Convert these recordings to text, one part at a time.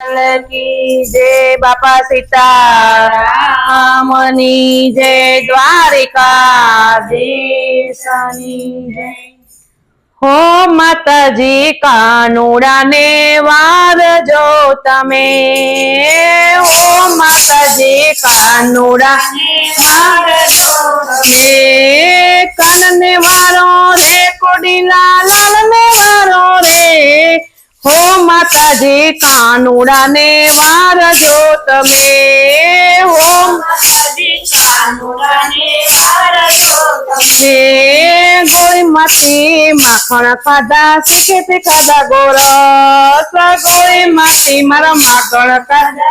की जय बापा सीतारामनी जय द्वारिकाधीशनी जय। हो माताजी कानुड़ा ने वार जो तमे, हो माताजी कानुड़ा ने वार जो तमे, कानने वारो रे कोडीला लाल ने वारो रे, हो माताजी कानुड़ा ने वार जो तमे, हो माताजी कानुड़ा ने वार जो तमे। गोरी माती माखण खाधा सीखे खाधा गोरस, गोरी माती मारा माखण खाधा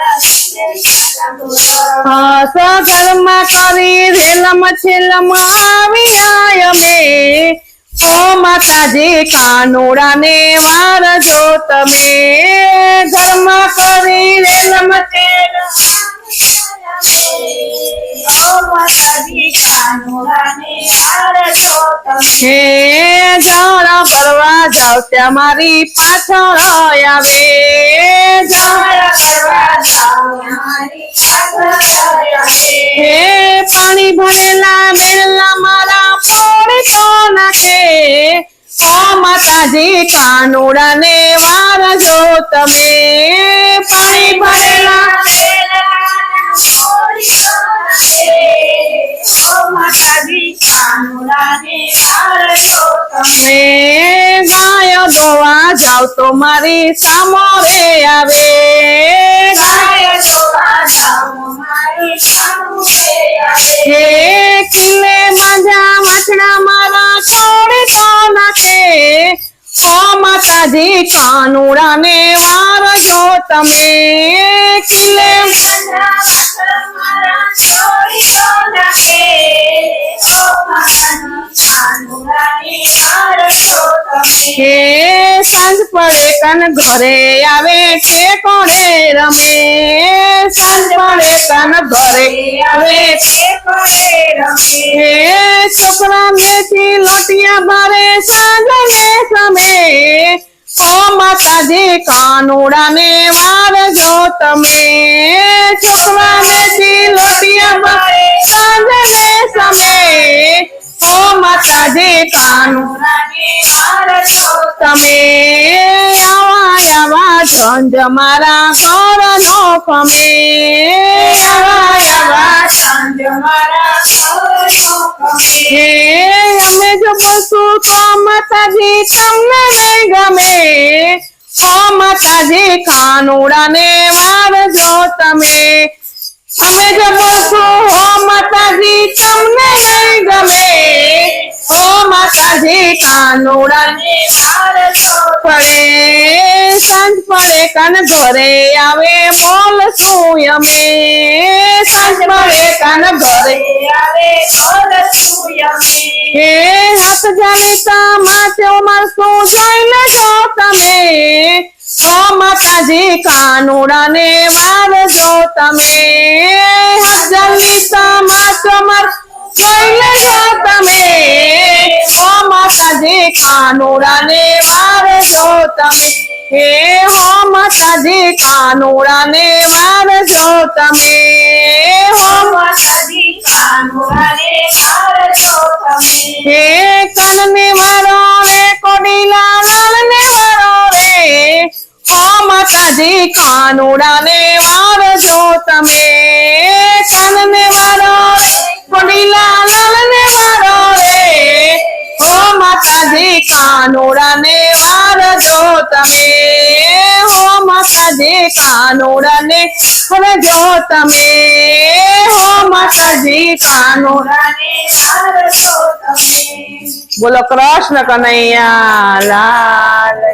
घर में करी रेलम छेलम आवी आय में, हो माताजी कानुड़ा ने वार जो तमे, घर में करी रेलम छेलम माताजी कानुड़ा ने वार जो तमे। जाड़ा भरवा जाओ त्या मारी पाछळ आवे, जाड़ा भरवा जाओ मारी पाछळ आवे, पानी भरेला मेला मारा पोड़ी तो नाखे, हो माताजी कानुड़ा ने वार जो तमे, पानी भरेला मेला पोड़ी तो नाखे, हो माताजी कानुड़ा ने वार जो तमे। गाय गोवा जाओ तो मारी सामोरे आवे, गाय गोवा जाओ मारी सामोरे आवे, किले मजा मछड़ा मारा छोड़ी तो नाखे, हो माताजी कानुड़ा ने वार जो तमे, किले मजा मछड़ा मारा छोड़ी तो नाखे, हो माताजी कानुड़ा ने वार जो तमे। सांज पड़े कन घरे आवे ठेकोड़े रमे, सांज पड़े कन घरे आवे ठेकोड़े रमे, छोकरा मेथी लोटिया भरे सांजने समय, हो माताजी कानुड़ा ने वार जो तमे, छोकरा मेथी लोटिया भरे सांजने समय, हो माताजी कानुड़ा ने वार जो तमे। आवा आवा झंझ मारा घर नो कमे, आवा आवा झंझ मारा घर नो कमे, अमे जो बसु तो माताजी तमने नहीं गमे, हो माताजी कानुड़ा ने वार जो तमे, अमे जो बसु हो माताजी तमने नहीं गमे, हो माताजी कानुड़ा ने वार जो पड़े। सांज पड़े कन घरे आवे बोल सुयमे, सांज पड़े कन घरे आवे बोल सुयमे, हाथ जालिता माचो मरसू जोइले जो तमे, हो माताजी कानुड़ा ने वार जो तमे, हाथ जालिता माचो मरसू जोइले जो तमे, हो माताजी कानुड़ा ने वार जो तमे, हो माताजी कानुड़ा ने वार जो तमे, हो माताजी कानुड़ा ने वार जो तमे। कनने वारो रे कोडीला लाल ने वारो रे, हो माताजी कानुड़ा ने वार जो तमे, कनने वारो रे कोडीला लाल ने वारो रे, हो माताजी कानुड़ा ने वार जो तमे, हो माताजी कानुड़ा ने वार जो तमे, हो माताजी कानुड़ा ने वार जो तमे। बोलो कृष्ण कन्हैया लाल।